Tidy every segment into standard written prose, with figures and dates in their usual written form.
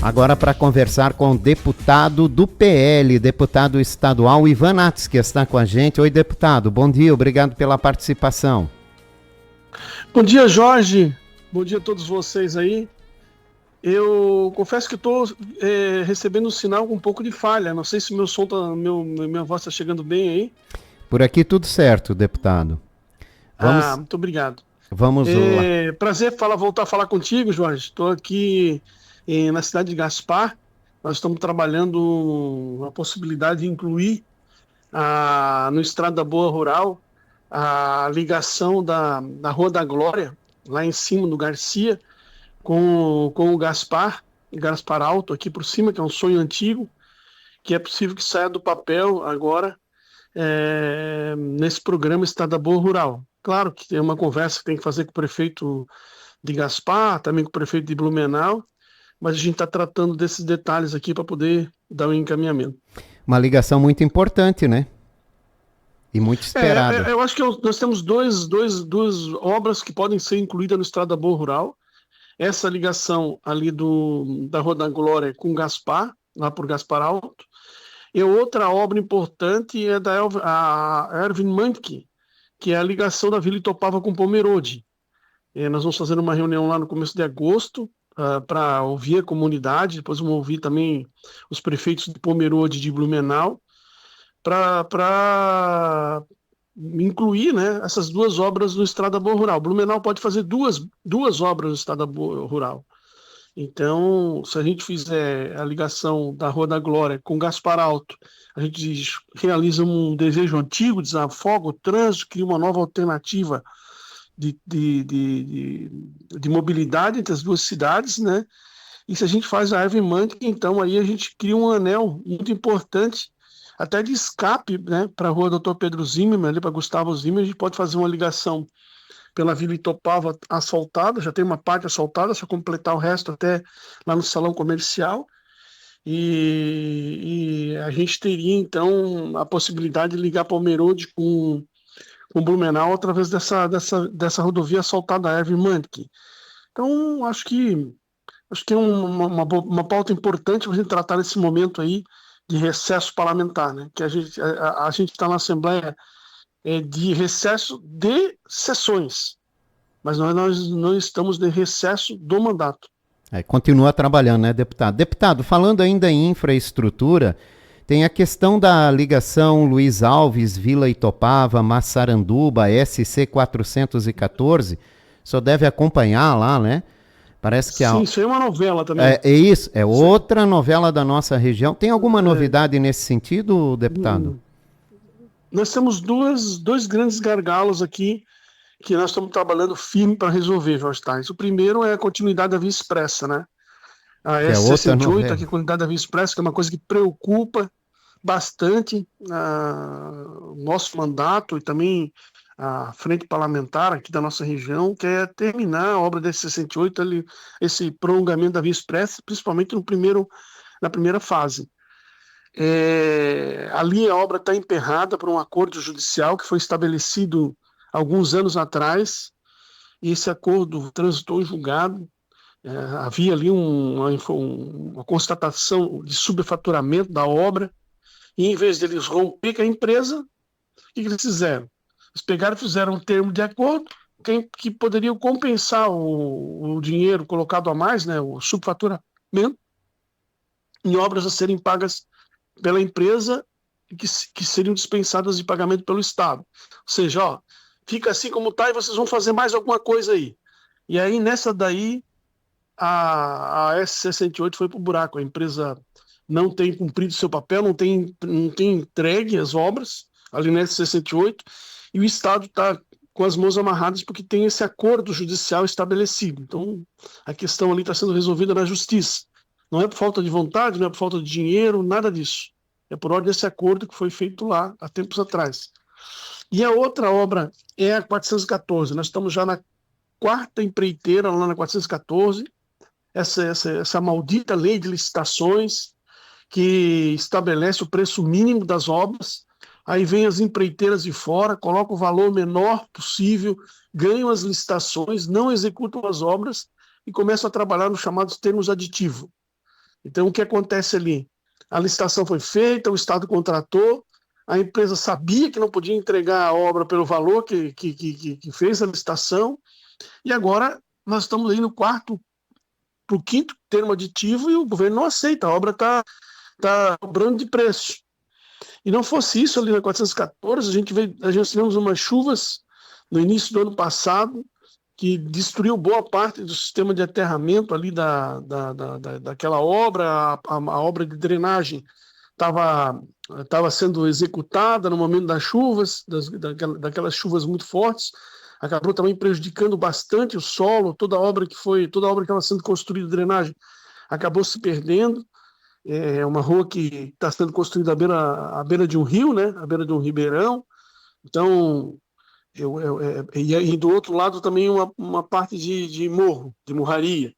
Agora para conversar com o deputado do PL, deputado estadual Ivan Nats, que está com a gente. Oi, deputado, bom dia, obrigado pela participação. Bom dia, Jorge. Bom dia a todos vocês aí. Eu confesso que estou recebendo um sinal com um pouco de falha. Não sei se meu som minha voz está chegando bem aí. Por aqui tudo certo, deputado. Muito obrigado. Vamos lá. Prazer voltar a falar contigo, Jorge. Estou aqui na cidade de Gaspar. Nós estamos trabalhando a possibilidade de incluir no Estrada Boa Rural a ligação da Rua da Glória, lá em cima do Garcia, com o Gaspar Alto aqui por cima, que é um sonho antigo, que é possível que saia do papel agora nesse programa Estrada Boa Rural. Claro que tem uma conversa que tem que fazer com o prefeito de Gaspar, também com o prefeito de Blumenau, mas a gente está tratando desses detalhes aqui para poder dar um encaminhamento. Uma ligação muito importante, né? E muito esperada. Eu acho que nós temos duas obras que podem ser incluídas no Estrada Boa Rural. Essa ligação ali da Rua da Glória com Gaspar, lá por Gaspar Alto. E outra obra importante é a Erwin Manke, que é a ligação da Vila Itopava com Pomerode. Nós vamos fazer uma reunião lá no começo de agosto para ouvir a comunidade, depois vamos ouvir também os prefeitos de Pomerode e de Blumenau, para incluir, né, essas duas obras no Estrada Boa Rural. Blumenau pode fazer duas obras no Estrada Boa Rural. Então, se a gente fizer a ligação da Rua da Glória com Gaspar Alto, a gente realiza um desejo antigo, desafoga o trânsito, cria uma nova alternativa de mobilidade entre as duas cidades, né? E se a gente faz a Erwin Manke, então aí a gente cria um anel muito importante, até de escape, né, para a Rua Dr. Pedro Zimmermann, ali para Gustavo Zimmermann. A gente pode fazer uma ligação pela Vila Itopava asfaltada, já tem uma parte asfaltada, só completar o resto até lá no salão comercial, e a gente teria então a possibilidade de ligar Pomerode com Blumenau através dessa rodovia asfaltada Erwin Manke. Então acho que é uma pauta importante para a gente tratar nesse momento aí de recesso parlamentar, né? Que a gente está na Assembleia de recesso de sessões, mas nós não estamos de recesso do mandato. Continua trabalhando, né, deputado? Deputado, falando ainda em infraestrutura, tem a questão da ligação Luiz Alves, Vila Itopava, Massaranduba, SC 414, só deve acompanhar lá, né? Parece que Sim, isso aí é uma novela também. É isso, é outra novela da nossa região. Tem alguma novidade nesse sentido, deputado? Nós temos dois grandes gargalos aqui que nós estamos trabalhando firme para resolver, Jorge Tais. O primeiro é a continuidade da Via Expressa, né? A S68, aqui, a continuidade da Via Expressa, que é uma coisa que preocupa bastante o nosso mandato e também a frente parlamentar aqui da nossa região, que é terminar a obra da S68, esse prolongamento da Via Expressa, principalmente na primeira fase. Ali a obra está emperrada por um acordo judicial que foi estabelecido alguns anos atrás, e esse acordo transitou em julgado. Havia ali uma constatação de superfaturamento da obra, e em vez de eles romper com a empresa, o que eles fizeram? Eles pegaram e fizeram um termo de acordo que poderiam compensar o dinheiro colocado a mais, né, o subfaturamento, em obras a serem pagas pela empresa que seriam dispensadas de pagamento pelo Estado. Ou seja, fica assim como está e vocês vão fazer mais alguma coisa aí. E aí, nessa daí, a S68 foi para o buraco. A empresa não tem cumprido seu papel, não tem entregue as obras ali na S68, e o Estado está com as mãos amarradas porque tem esse acordo judicial estabelecido. Então, a questão ali está sendo resolvida na justiça. Não é por falta de vontade, não é por falta de dinheiro, nada disso. É por ordem desse acordo que foi feito lá há tempos atrás. E a outra obra é a 414. Nós estamos já na quarta empreiteira lá na 414. Essa maldita lei de licitações que estabelece o preço mínimo das obras. Aí vem as empreiteiras de fora, colocam o valor menor possível, ganham as licitações, não executam as obras e começam a trabalhar nos chamados termos aditivos. Então, o que acontece ali? A licitação foi feita, o Estado contratou, a empresa sabia que não podia entregar a obra pelo valor que fez a licitação, e agora nós estamos aí no quarto para o quinto termo aditivo e o governo não aceita, a obra está cobrando de preço. E não fosse isso ali na 414, a gente tivemos umas chuvas no início do ano passado que destruiu boa parte do sistema de aterramento ali daquela obra, a obra de drenagem estava sendo executada no momento das chuvas, daquelas chuvas muito fortes, acabou também prejudicando bastante o solo, toda a obra que estava sendo construída de drenagem acabou se perdendo. É uma rua que está sendo construída à beira de um rio, né? À beira de um ribeirão. Então, e do outro lado também uma parte de morro, de morraria.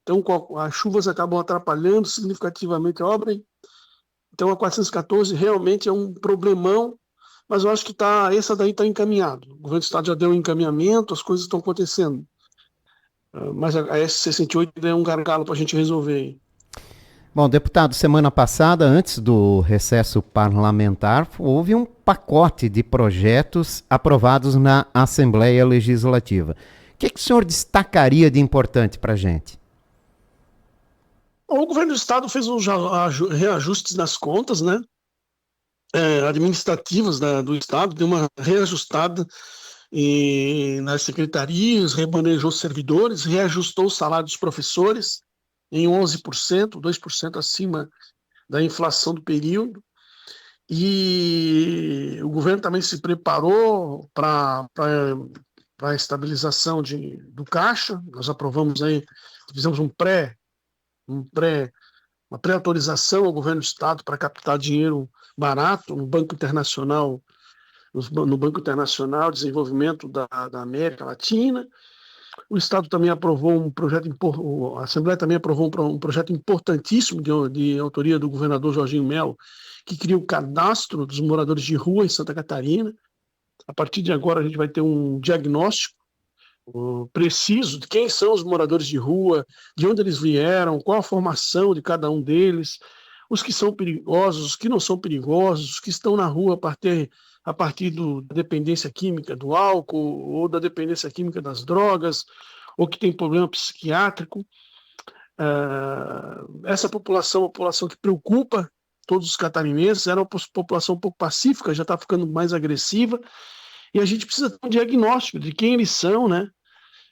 Então, as chuvas acabam atrapalhando significativamente a obra. Então, a 414 realmente é um problemão, mas eu acho que essa daí está encaminhado. O governo do Estado já deu um encaminhamento, as coisas estão acontecendo. Mas a S68 é um gargalo para a gente resolver. Bom, deputado, semana passada, antes do recesso parlamentar, houve um pacote de projetos aprovados na Assembleia Legislativa. O que o senhor destacaria de importante para a gente? O governo do Estado fez uns reajustes nas contas, né? Administrativas do Estado, deu uma reajustada nas secretarias, remanejou servidores, reajustou o salário dos professores em 11%, 2% acima da inflação do período. E o governo também se preparou para a estabilização do caixa. Nós aprovamos aí, fizemos uma pré-autorização ao governo do Estado para captar dinheiro barato no Banco Internacional, no Banco Internacional de Desenvolvimento da América Latina. O Estado também aprovou a Assembleia também aprovou um projeto importantíssimo de autoria do governador Jorginho Melo, que cria o cadastro dos moradores de rua em Santa Catarina. A partir de agora a gente vai ter um diagnóstico preciso de quem são os moradores de rua, de onde eles vieram, qual a formação de cada um deles, os que são perigosos, os que não são perigosos, os que estão na rua a partir da dependência química do álcool ou da dependência química das drogas, ou que tem problema psiquiátrico. Essa população é uma população que preocupa todos os catarinenses, era uma população um pouco pacífica, já está ficando mais agressiva, e a gente precisa ter um diagnóstico de quem eles são, né?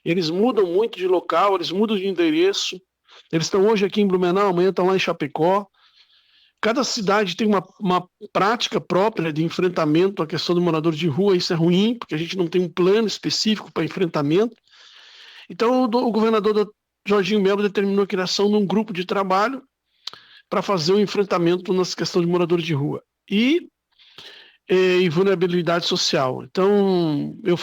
Eles mudam muito de local, eles mudam de endereço, eles estão hoje aqui em Blumenau, amanhã estão lá em Chapecó. Cada cidade tem uma prática própria de enfrentamento à questão do morador de rua, isso é ruim, porque a gente não tem um plano específico para enfrentamento. Então, o governador Jorginho Melo determinou a criação de um grupo de trabalho para fazer o enfrentamento nessa questão de moradores de rua e vulnerabilidade social. Então, eu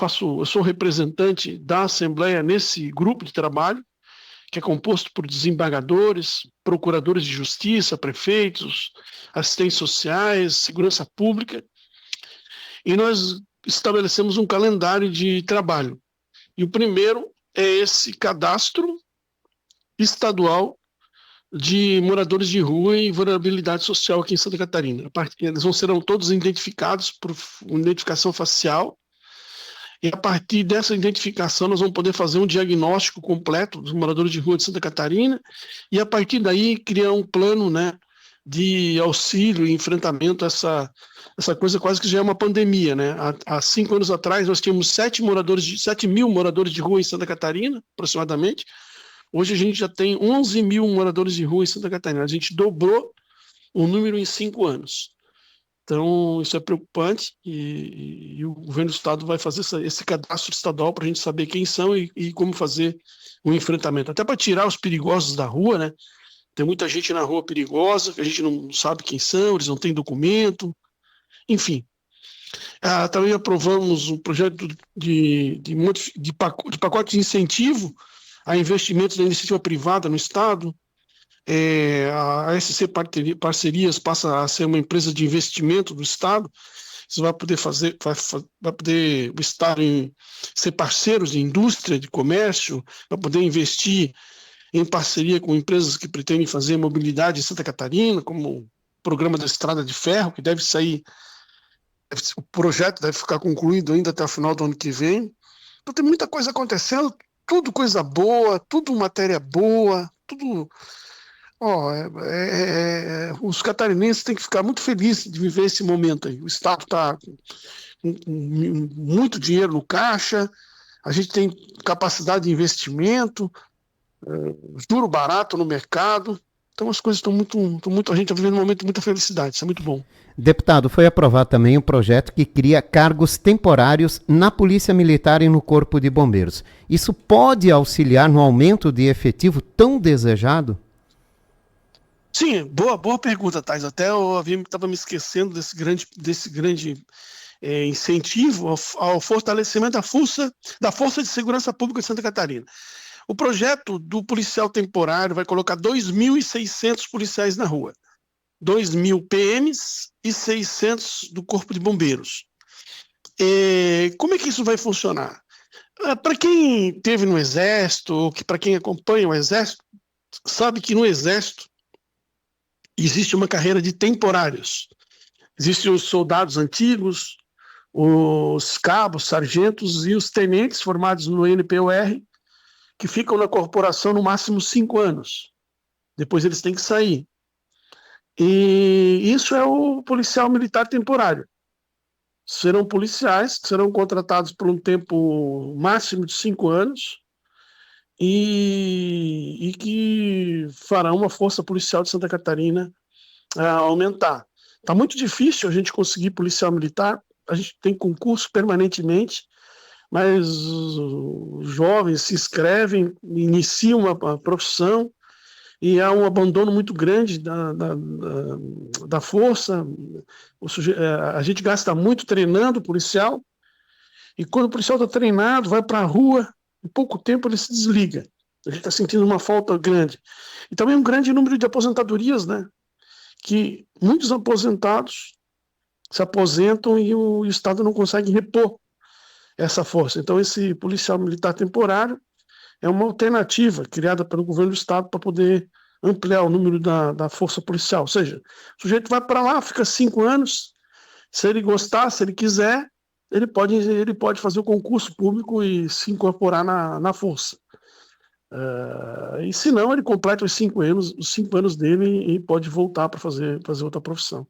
sou representante da Assembleia nesse grupo de trabalho, que é composto por desembargadores, procuradores de justiça, prefeitos, assistentes sociais, segurança pública, e nós estabelecemos um calendário de trabalho. E o primeiro é esse cadastro estadual de moradores de rua e vulnerabilidade social aqui em Santa Catarina. Eles serão todos identificados por identificação facial, e a partir dessa identificação nós vamos poder fazer um diagnóstico completo dos moradores de rua de Santa Catarina e a partir daí criar um plano, né, de auxílio e enfrentamento a essa coisa quase que já é uma pandemia, né? Há 5 anos atrás nós tínhamos 7 mil moradores de rua em Santa Catarina, aproximadamente. Hoje a gente já tem 11 mil moradores de rua em Santa Catarina. A gente dobrou o número em 5 anos. Então, isso é preocupante e o governo do estado vai fazer esse cadastro estadual para a gente saber quem são e como fazer o enfrentamento. Até para tirar os perigosos da rua, né? Tem muita gente na rua perigosa, que a gente não sabe quem são, eles não têm documento, enfim. Também aprovamos um projeto de pacote de incentivo a investimentos da iniciativa privada no estado. A SC Parcerias passa a ser uma empresa de investimento do estado. Você vai poder o estado ser parceiros de indústria, de comércio, vai poder investir em parceria com empresas que pretendem fazer mobilidade em Santa Catarina, como o programa da Estrada de Ferro, que deve sair, o projeto deve ficar concluído ainda até o final do ano que vem. Então tem muita coisa acontecendo, tudo coisa boa, tudo matéria boa, tudo. Os catarinenses têm que ficar muito felizes de viver esse momento aí. O Estado está com muito dinheiro no caixa, a gente tem capacidade de investimento, juro barato no mercado. Então as coisas estão muito. A gente está vivendo um momento de muita felicidade, isso é muito bom. Deputado, foi aprovado também um projeto que cria cargos temporários na Polícia Militar e no Corpo de Bombeiros. Isso pode auxiliar no aumento de efetivo tão desejado? Sim, boa pergunta, Thais. Até eu estava me esquecendo desse grande incentivo ao fortalecimento da Força de Segurança Pública de Santa Catarina. O projeto do policial temporário vai colocar 2.600 policiais na rua. 2.000 PMs e 600 do Corpo de Bombeiros. Como é que isso vai funcionar? Para quem esteve no Exército, ou para quem acompanha o Exército, sabe que no Exército existe uma carreira de temporários. Existem os soldados antigos, os cabos, sargentos e os tenentes formados no NPOR, que ficam na corporação no máximo 5 anos. Depois eles têm que sair. E isso é o policial militar temporário. Serão policiais que serão contratados por um tempo máximo de 5 anos e que farão uma força policial de Santa Catarina aumentar. Está muito difícil a gente conseguir policial militar, a gente tem concurso permanentemente, mas os jovens se inscrevem, iniciam a profissão e há um abandono muito grande da força. A gente gasta muito treinando o policial, e quando o policial está treinado, vai para a rua, em pouco tempo ele se desliga. A gente está sentindo uma falta grande. E também um grande número de aposentadorias, né? Que muitos aposentados se aposentam e o Estado não consegue repor essa força. Então esse policial militar temporário é uma alternativa criada pelo governo do Estado para poder ampliar o número da força policial. Ou seja, o sujeito vai para lá, fica 5 anos, se ele gostar, se ele quiser, ele pode fazer o concurso público e se incorporar na força. E se não, ele completa os 5 anos dele e pode voltar para fazer outra profissão.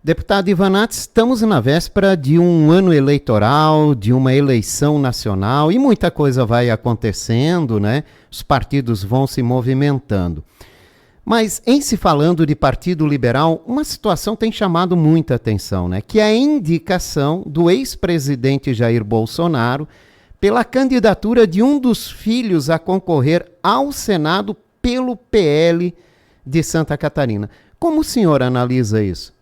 Deputado Ivanates, estamos na véspera de um ano eleitoral, de uma eleição nacional, e muita coisa vai acontecendo, né? Os partidos vão se movimentando. Mas, em se falando de Partido Liberal, uma situação tem chamado muita atenção, né? Que é a indicação do ex-presidente Jair Bolsonaro pela candidatura de um dos filhos a concorrer ao Senado pelo PL de Santa Catarina. Como o senhor analisa isso?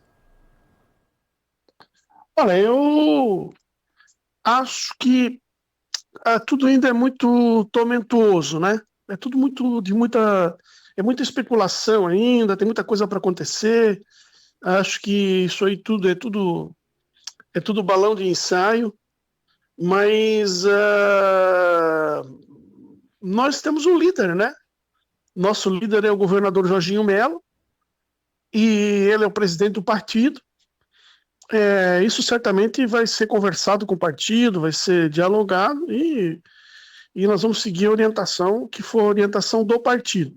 Olha, eu acho que tudo ainda é muito tormentoso, né? É tudo é muita especulação ainda, tem muita coisa para acontecer. Acho que isso aí tudo é tudo balão de ensaio, mas nós temos um líder, né? Nosso líder é o governador Jorginho Melo e ele é o presidente do partido. Isso certamente vai ser conversado com o partido, vai ser dialogado e nós vamos seguir a orientação que for a orientação do partido.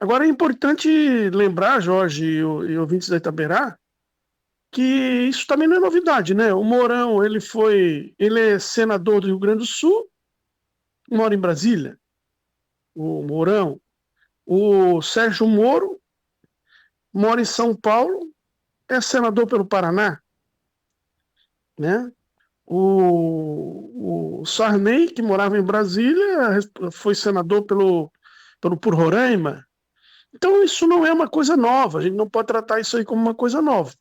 Agora é importante lembrar, Jorge e ouvintes da Itaberá, que isso também não é novidade, né? O Mourão, ele é senador do Rio Grande do Sul, mora em Brasília, o Mourão. O Sérgio Moro mora em São Paulo, é senador pelo Paraná, né? O Sarney, que morava em Brasília, foi senador por Roraima. Então isso não é uma coisa nova, a gente não pode tratar isso aí como uma coisa nova.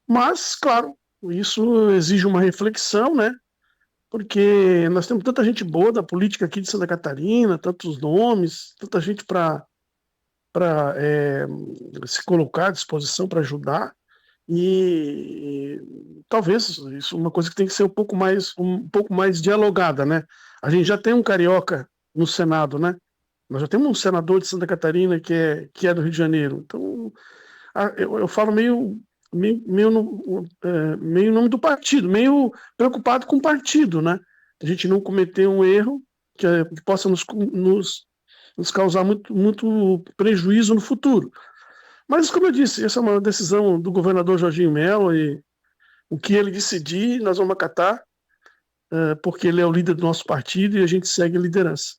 Mas, claro, isso exige uma reflexão, né? Porque nós temos tanta gente boa da política aqui de Santa Catarina, tantos nomes, tanta gente para se colocar à disposição para ajudar. E talvez isso é uma coisa que tem que ser um pouco mais dialogada, né? A gente já tem um carioca no Senado, né? Nós já temos um senador de Santa Catarina que é do Rio de Janeiro. Então, eu falo meio em nome do partido, meio preocupado com o partido, né? A gente não cometer um erro que possa nos causar muito prejuízo no futuro. Mas, como eu disse, essa é uma decisão do governador Jorginho Melo e o que ele decidir, nós vamos acatar, porque ele é o líder do nosso partido e a gente segue a liderança.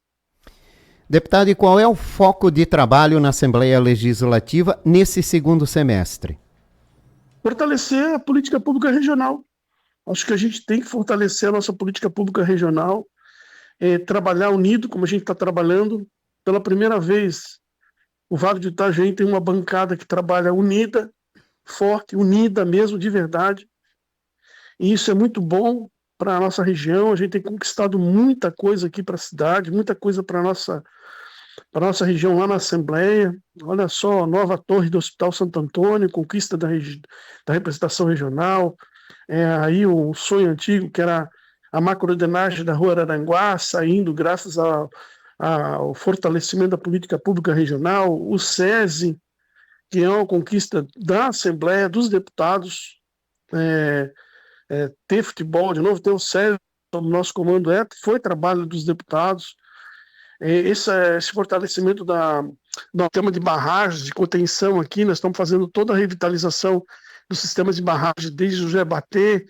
Deputado, e qual é o foco de trabalho na Assembleia Legislativa nesse segundo semestre? Fortalecer a política pública regional. Acho que a gente tem que fortalecer a nossa política pública regional, trabalhar unido, como a gente está trabalhando. Pela primeira vez, o Vale do Itajaí tem uma bancada que trabalha unida, forte, unida mesmo, de verdade. E isso é muito bom para a nossa região. A gente tem conquistado muita coisa aqui para a cidade, muita coisa para a nossa região lá na Assembleia. Olha só, a nova torre do Hospital Santo Antônio, conquista da representação regional. Aí o sonho antigo, que era a macrodenagem da Rua Araranguá, saindo graças ao fortalecimento da política pública regional. O SESI, que é uma conquista da Assembleia, dos deputados. Ter futebol de novo, ter o SESI sob nosso comando, foi trabalho dos deputados. Esse fortalecimento do tema de barragens, de contenção aqui, nós estamos fazendo toda a revitalização dos sistemas de barragem, desde José Batê,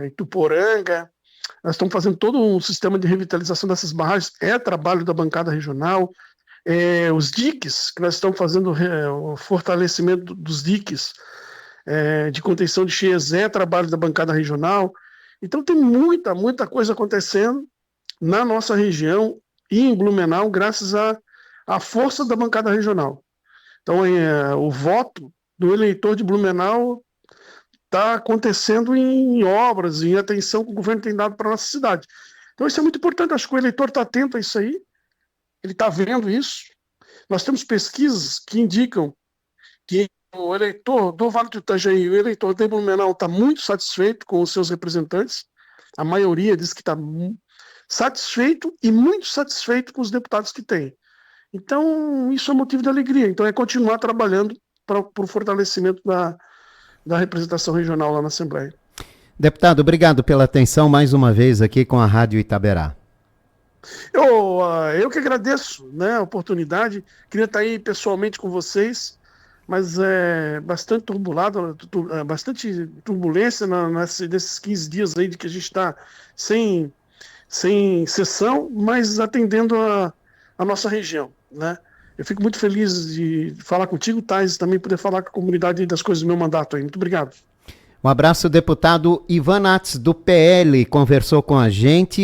Ituporanga. Nós estamos fazendo todo um sistema de revitalização dessas barragens, trabalho da bancada regional. Os diques, que nós estamos fazendo o fortalecimento dos diques de contenção de cheias, trabalho da bancada regional. Então tem muita coisa acontecendo na nossa região e em Blumenau, graças à força da bancada regional. Então o voto do eleitor de Blumenau está acontecendo em obras, em atenção que o governo tem dado para a nossa cidade. Então isso é muito importante, acho que o eleitor está atento a isso aí, ele está vendo isso. Nós temos pesquisas que indicam que o eleitor do Vale do Itajaí, o eleitor de Blumenau está muito satisfeito com os seus representantes. A maioria diz que está satisfeito e muito satisfeito com os deputados que tem. Então, isso é motivo de alegria. Então, é continuar trabalhando para o fortalecimento da representação regional lá na Assembleia. Deputado, obrigado pela atenção mais uma vez aqui com a Rádio Itaberá. Eu que agradeço, né, a oportunidade. Queria estar aí pessoalmente com vocês, mas bastante bastante turbulência nesses 15 dias aí de que a gente está sem sessão, mas atendendo a nossa região, né? Eu fico muito feliz de falar contigo, Thais, e também poder falar com a comunidade das coisas do meu mandato aí. Muito obrigado. Um abraço, deputado Ivan Nats, do PL, conversou com a gente.